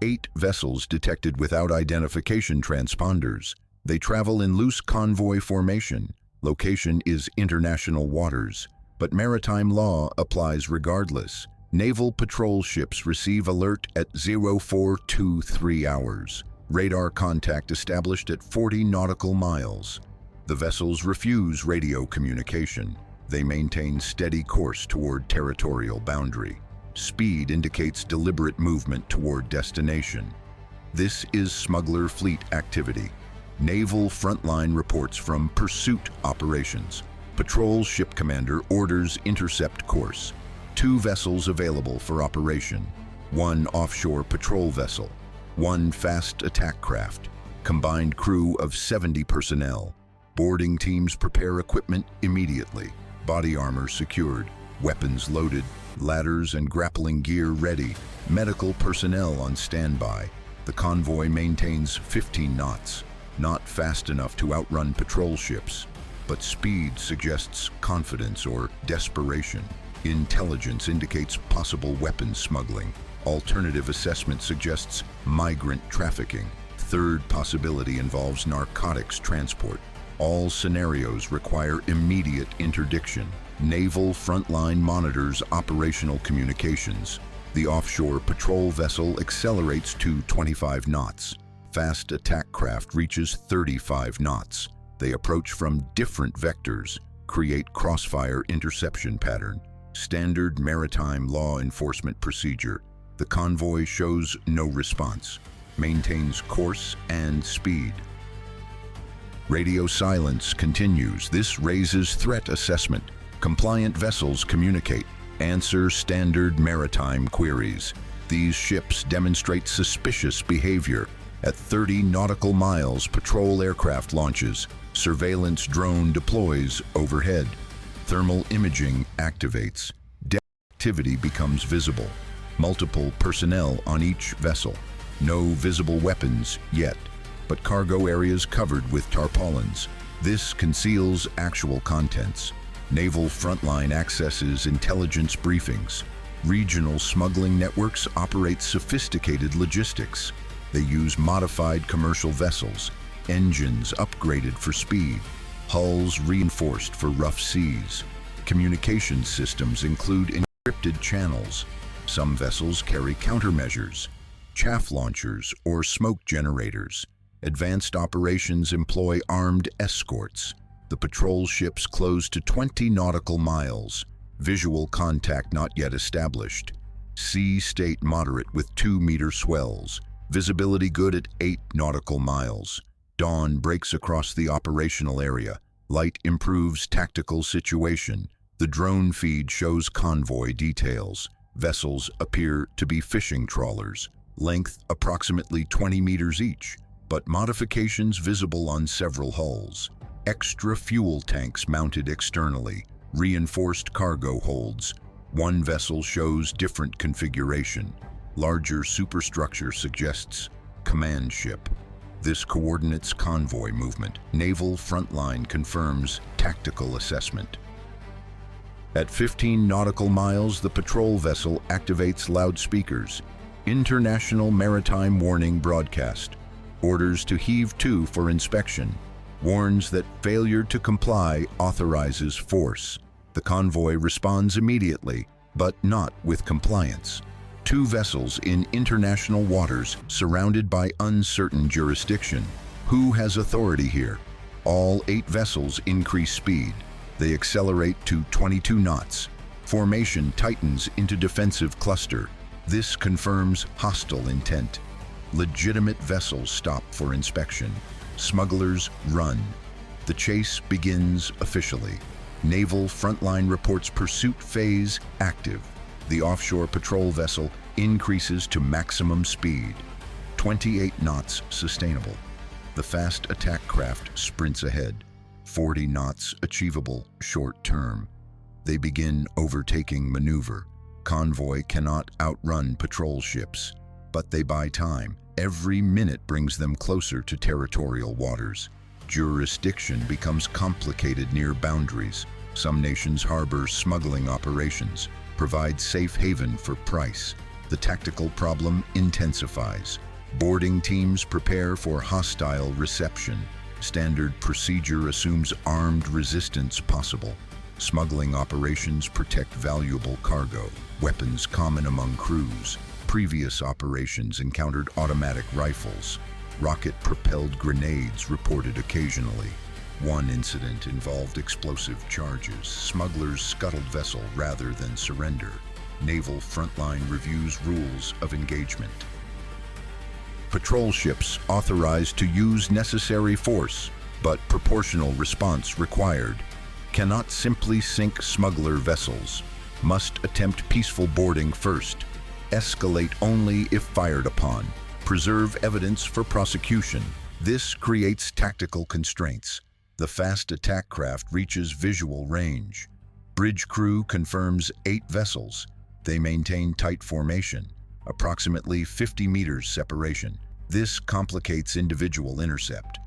8 vessels detected without identification transponders. They travel in loose convoy formation. Location is international waters, but maritime law applies regardless. Naval patrol ships receive alert at 0423 hours. Radar contact established at 40 nautical miles. The vessels refuse radio communication. They maintain steady course toward territorial boundary. Speed indicates deliberate movement toward destination. This is smuggler fleet activity. Naval Frontline reports from pursuit operations. Patrol ship commander orders intercept course. 2 vessels available for operation. 1 offshore patrol vessel. 1 fast attack craft. Combined crew of 70 personnel. Boarding teams prepare equipment immediately. Body armor secured. Weapons loaded. Ladders and grappling gear ready. Medical personnel on standby. The convoy maintains 15 knots. Not fast enough to outrun patrol ships, but speed suggests confidence or desperation. Intelligence indicates possible weapons smuggling. Alternative assessment suggests migrant trafficking. Third possibility involves narcotics transport. All scenarios require immediate interdiction. Naval Frontline monitors operational communications. The offshore patrol vessel accelerates to 25 knots. Fast attack craft reaches 35 knots. They approach from different vectors, create crossfire interception pattern. Standard maritime law enforcement procedure. The convoy shows no response, maintains course and speed. Radio silence continues. This raises threat assessment. Compliant vessels communicate. Answer standard maritime queries. These ships demonstrate suspicious behavior. At 30 nautical miles, patrol aircraft launches. Surveillance drone deploys overhead. Thermal imaging activates. Deck activity becomes visible. Multiple personnel on each vessel. No visible weapons yet, but cargo areas covered with tarpaulins. This conceals actual contents. Naval Frontline accesses intelligence briefings. Regional smuggling networks operate sophisticated logistics. They use modified commercial vessels, engines upgraded for speed, hulls reinforced for rough seas. Communication systems include encrypted channels. Some vessels carry countermeasures, chaff launchers, or smoke generators. Advanced operations employ armed escorts. The patrol ships close to 20 nautical miles. Visual contact not yet established. Sea state moderate with 2-meter swells. Visibility good at 8 nautical miles. Dawn breaks across the operational area. Light improves tactical situation. The drone feed shows convoy details. Vessels appear to be fishing trawlers. Length approximately 20 meters each, but modifications visible on several hulls. Extra fuel tanks mounted externally. Reinforced cargo holds. One vessel shows different configuration. Larger superstructure suggests command ship. This coordinates convoy movement. Naval Frontline confirms tactical assessment. At 15 nautical miles, the patrol vessel activates loudspeakers. International Maritime Warning broadcast. Orders to heave to for inspection. Warns that failure to comply authorizes force. The convoy responds immediately, but not with compliance. 2 vessels in international waters surrounded by uncertain jurisdiction. Who has authority here? All 8 vessels increase speed. They accelerate to 22 knots. Formation tightens into defensive cluster. This confirms hostile intent. Legitimate vessels stop for inspection. Smugglers run. The chase begins officially. Naval Frontline reports pursuit phase active. The offshore patrol vessel increases to maximum speed. 28 knots sustainable. The fast attack craft sprints ahead. 40 knots achievable short term. They begin overtaking maneuver. Convoy cannot outrun patrol ships, but they buy time. Every minute brings them closer to territorial waters. Jurisdiction becomes complicated near boundaries. Some nations harbor smuggling operations, provide safe haven for price. the tactical problem intensifies. Boarding teams prepare for hostile reception. Standard procedure assumes armed resistance possible. Smuggling operations protect valuable cargo, weapons common among crews. Previous operations encountered automatic rifles. Rocket-propelled grenades reported occasionally. One incident involved explosive charges. Smugglers scuttled vessel rather than surrender. Naval Frontline reviews rules of engagement. Patrol ships authorized to use necessary force, but proportional response required. Cannot simply sink smuggler vessels. Must attempt peaceful boarding first. Escalate only if fired upon. Preserve evidence for prosecution. This creates tactical constraints. The fast attack craft reaches visual range. Bridge crew confirms 8 vessels. They maintain tight formation, approximately 50 meters separation. This complicates individual intercept.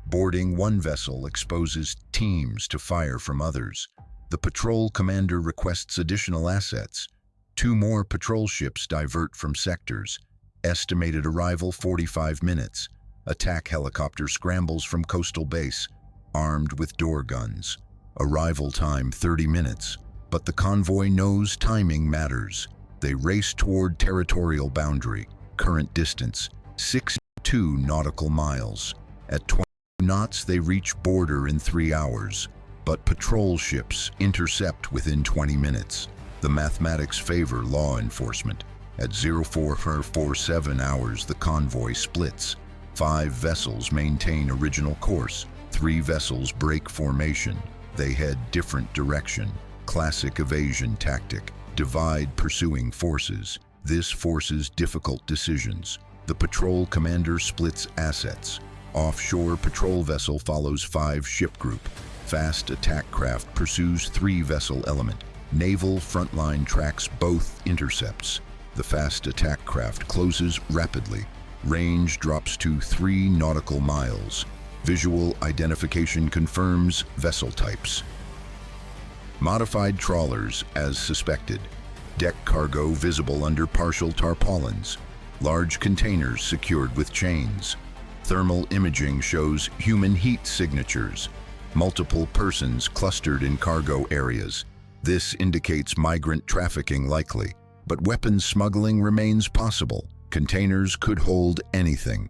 Boarding one vessel exposes teams to fire from others. The patrol commander requests additional assets. 2 more patrol ships divert from sectors. Estimated arrival 45 minutes. Attack helicopter scrambles from coastal base, armed with door guns. Arrival time 30 minutes. But the convoy knows timing matters. They race toward territorial boundary. Current distance, 62 nautical miles. At 20 knots, they reach border in 3 hours. But patrol ships intercept within 20 minutes. The mathematics favor law enforcement. At 0447 hours, the convoy splits. 5 vessels maintain original course. 3 vessels break formation. They head different direction. Classic evasion tactic. Divide pursuing forces. This forces difficult decisions. The patrol commander splits assets. Offshore patrol vessel follows 5 ship group. Fast attack craft pursues 3 vessel element. Naval Frontline tracks both intercepts. The fast attack craft closes rapidly. Range drops to 3 nautical miles. Visual identification confirms vessel types. Modified trawlers as suspected. Deck cargo visible under partial tarpaulins. Large containers secured with chains. Thermal imaging shows human heat signatures. Multiple persons clustered in cargo areas. This indicates migrant trafficking likely, but weapons smuggling remains possible. Containers could hold anything.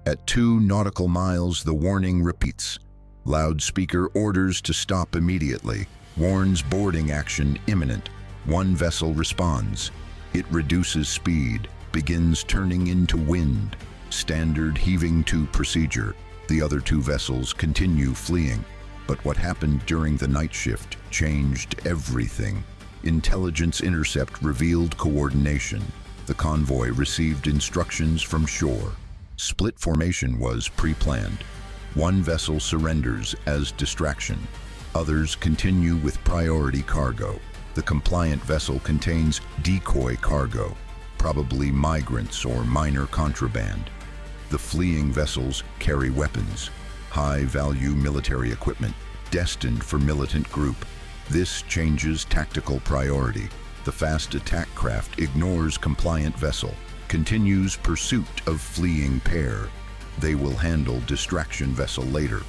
At 2 nautical miles, the warning repeats. Loudspeaker orders to stop immediately. Warns boarding action imminent. 1 vessel responds. It reduces speed, begins turning into wind. Standard heaving to procedure. The other 2 vessels continue fleeing. But what happened during the night shift changed everything. Intelligence intercept revealed coordination. The convoy received instructions from shore. Split formation was pre-planned. 1 vessel surrenders as distraction. Others continue with priority cargo. The compliant vessel contains decoy cargo, probably migrants or minor contraband. The fleeing vessels carry weapons, high-value military equipment destined for militant group. This changes tactical priority. The fast attack craft ignores compliant vessel, continues pursuit of fleeing pair. They will handle distraction vessel later.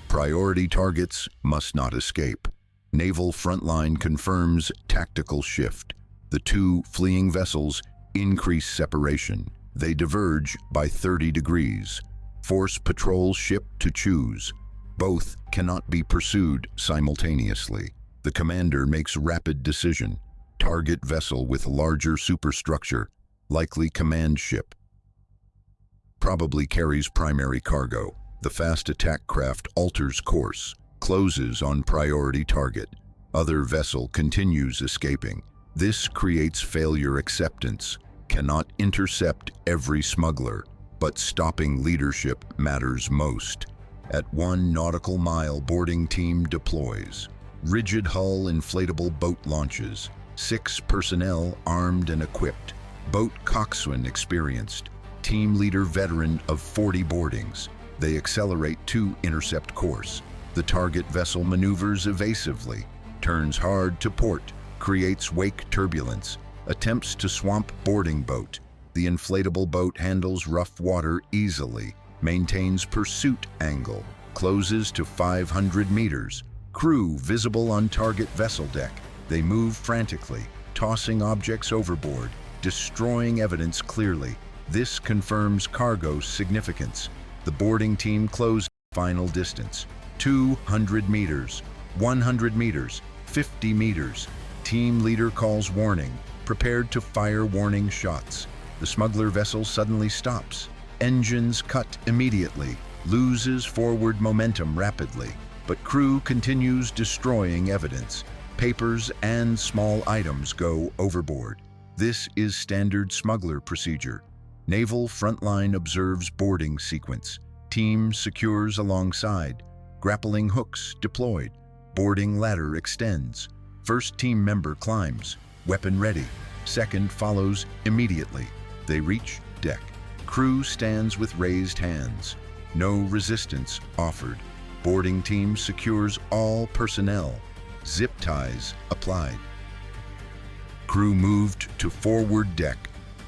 Priority targets must not escape. Naval Frontline confirms tactical shift. The 2 fleeing vessels increase separation. They diverge by 30 degrees. Force patrol ship to choose. Both cannot be pursued simultaneously. The commander makes rapid decision. Target vessel with larger superstructure, likely command ship. Probably carries primary cargo. The fast attack craft alters course, closes on priority target. Other vessel continues escaping. This creates failure acceptance. Cannot intercept every smuggler, but stopping leadership matters most. At 1 nautical mile, boarding team deploys. Rigid hull inflatable boat launches. 6 personnel armed and equipped. Boat coxswain experienced. Team leader veteran of 40 boardings. They accelerate to intercept course. The target vessel maneuvers evasively, turns hard to port, creates wake turbulence. Attempts to swamp boarding boat. The inflatable boat handles rough water easily, maintains pursuit angle, closes to 500 meters. Crew visible on target vessel deck. They move frantically, tossing objects overboard, destroying evidence clearly. This confirms cargo's significance. The boarding team closed. Final distance: 200 meters, 100 meters, 50 meters. Team leader calls warning, prepared to fire warning shots. The smuggler vessel suddenly stops. Engines cut immediately, loses forward momentum rapidly, but crew continues destroying evidence. Papers and small items go overboard. This is standard smuggler procedure. Naval Frontline observes boarding sequence. Team secures alongside. Grappling hooks deployed. Boarding ladder extends. First team member climbs, weapon ready. Second follows immediately. They reach deck. Crew stands with raised hands. No resistance offered. Boarding team secures all personnel. Zip ties applied. Crew moved to forward deck,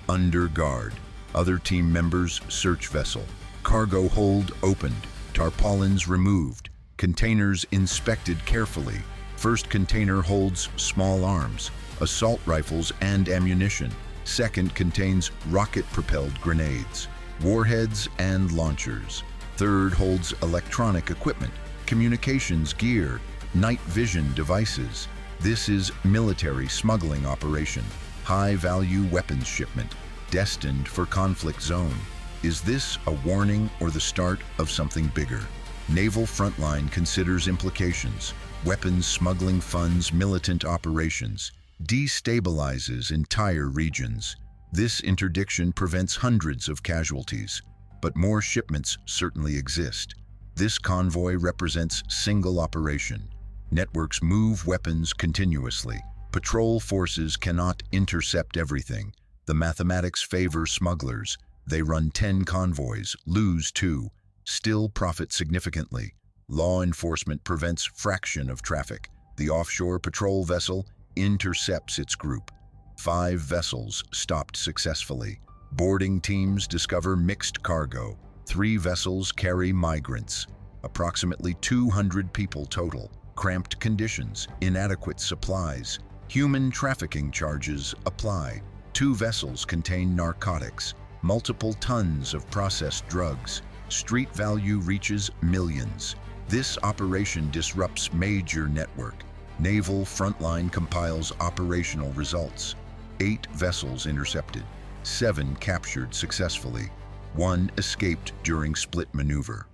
under guard. Other team members search vessel. Cargo hold opened, tarpaulins removed, containers inspected carefully. First container holds small arms, assault rifles and ammunition. Second contains rocket-propelled grenades, warheads and launchers. Third holds electronic equipment, communications gear, night vision devices. This is military smuggling operation, high-value weapons shipment, destined for conflict zone. Is this a warning or the start of something bigger? Naval Frontline considers implications. Weapons smuggling funds militant operations, destabilizes entire regions. This interdiction prevents hundreds of casualties, but more shipments certainly exist. This convoy represents single operation. Networks move weapons continuously. Patrol forces cannot intercept everything. The mathematics favor smugglers. They run 10 convoys, lose 2, still profit significantly. Law enforcement prevents fraction of traffic. The offshore patrol vessel intercepts its group. 5 vessels stopped successfully. Boarding teams discover mixed cargo. 3 vessels carry migrants. Approximately 200 people total. Cramped conditions, inadequate supplies. Human trafficking charges apply. 2 vessels contain narcotics. Multiple tons of processed drugs. Street value reaches millions. This operation disrupts major network. Naval Frontline compiles operational results. 8 vessels intercepted. 7 captured successfully. 1 escaped during split maneuver.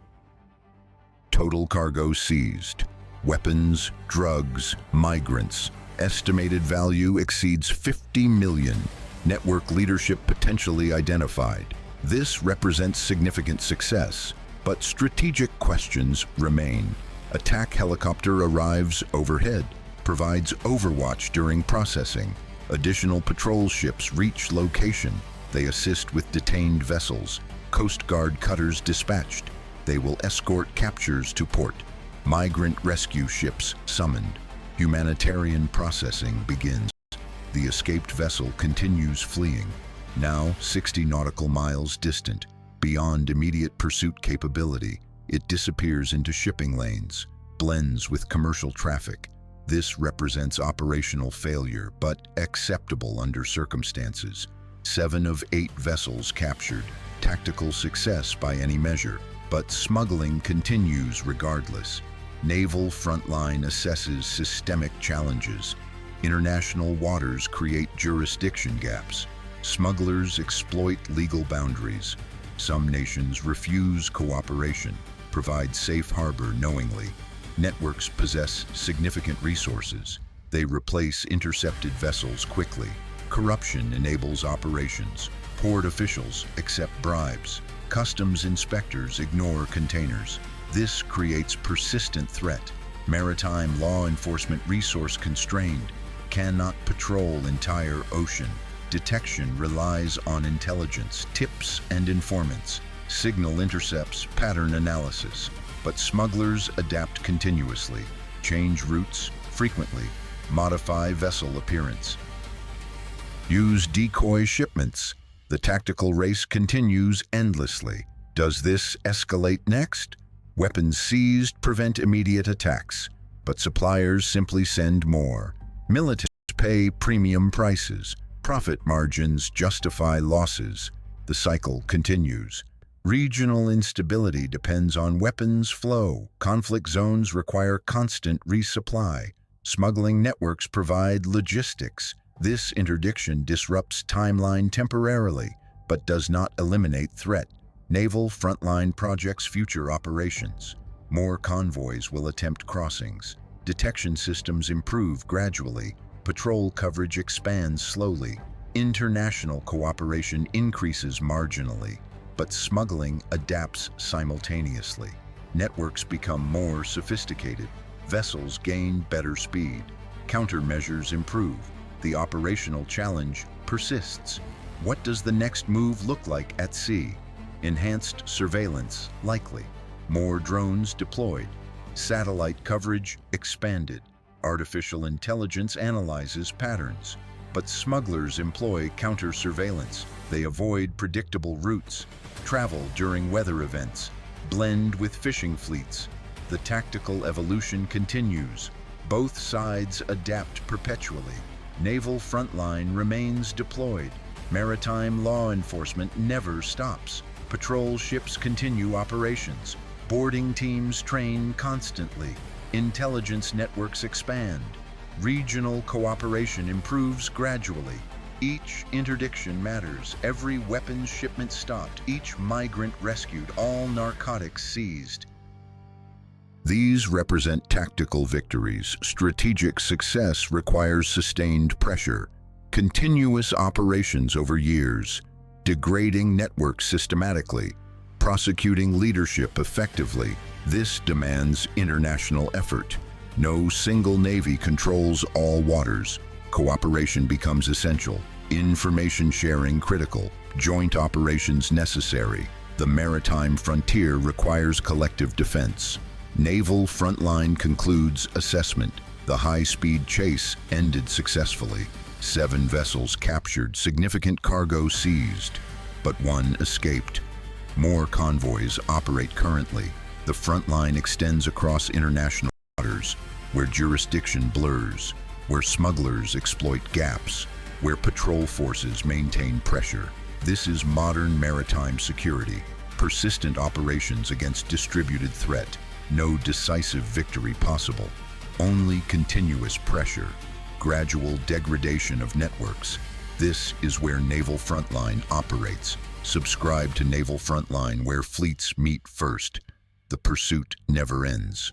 Total cargo seized. Weapons, drugs, migrants. Estimated value exceeds 50 million. Network leadership potentially identified. This represents significant success, but strategic questions remain. Attack helicopter arrives overhead, provides overwatch during processing. Additional patrol ships reach location. They assist with detained vessels. Coast Guard cutters dispatched. They will escort captures to port. Migrant rescue ships summoned. Humanitarian processing begins. The escaped vessel continues fleeing, now 60 nautical miles distant. Beyond immediate pursuit capability, it disappears into shipping lanes, blends with commercial traffic. This represents operational failure, but acceptable under circumstances. 7 of 8 vessels captured, tactical success by any measure, but smuggling continues regardless. Naval Frontline assesses systemic challenges. International waters create jurisdiction gaps. Smugglers exploit legal boundaries. Some nations refuse cooperation, provide safe harbor knowingly. Networks possess significant resources. They replace intercepted vessels quickly. Corruption enables operations. Port officials accept bribes. Customs inspectors ignore containers. This creates persistent threat. Maritime law enforcement resource constrained, cannot patrol entire ocean. Detection relies on intelligence, tips and informants, signal intercepts, pattern analysis. But smugglers adapt continuously, change routes frequently, modify vessel appearance. Use decoy shipments. The tactical race continues endlessly. Does this escalate next? Weapons seized prevent immediate attacks, but suppliers simply send more. Militaries pay premium prices. Profit margins justify losses. The cycle continues. Regional instability depends on weapons flow. Conflict zones require constant resupply. Smuggling networks provide logistics. This interdiction disrupts timeline temporarily, but does not eliminate threat. Naval Frontline projects future operations. More convoys will attempt crossings. Detection systems improve gradually. Patrol coverage expands slowly. International cooperation increases marginally, but smuggling adapts simultaneously. Networks become more sophisticated. Vessels gain better speed. Countermeasures improve. The operational challenge persists. What does the next move look like at sea? Enhanced surveillance, likely. More drones deployed. Satellite coverage expanded. Artificial intelligence analyzes patterns. But smugglers employ counter-surveillance. They avoid predictable routes, travel during weather events, blend with fishing fleets. The tactical evolution continues. Both sides adapt perpetually. Naval Frontline remains deployed. Maritime law enforcement never stops. Patrol ships continue operations. Boarding teams train constantly. Intelligence networks expand. Regional cooperation improves gradually. Each interdiction matters. Every weapons shipment stopped. Each migrant rescued. All narcotics seized. These represent tactical victories. Strategic success requires sustained pressure, continuous operations over years, degrading networks systematically, prosecuting leadership effectively. This demands international effort. No single navy controls all waters. Cooperation becomes essential. Information sharing critical. Joint operations necessary. The maritime frontier requires collective defense. Naval Frontline concludes assessment. The high-speed chase ended successfully. 7 vessels captured, significant cargo seized, but 1 escaped. More convoys operate currently. The Frontline extends across international waters, where jurisdiction blurs, where smugglers exploit gaps, where patrol forces maintain pressure. This is modern maritime security. Persistent operations against distributed threat. No decisive victory possible. Only continuous pressure. Gradual degradation of networks. This is where Naval Frontline operates. Subscribe to Naval Frontline, where fleets meet first. The pursuit never ends.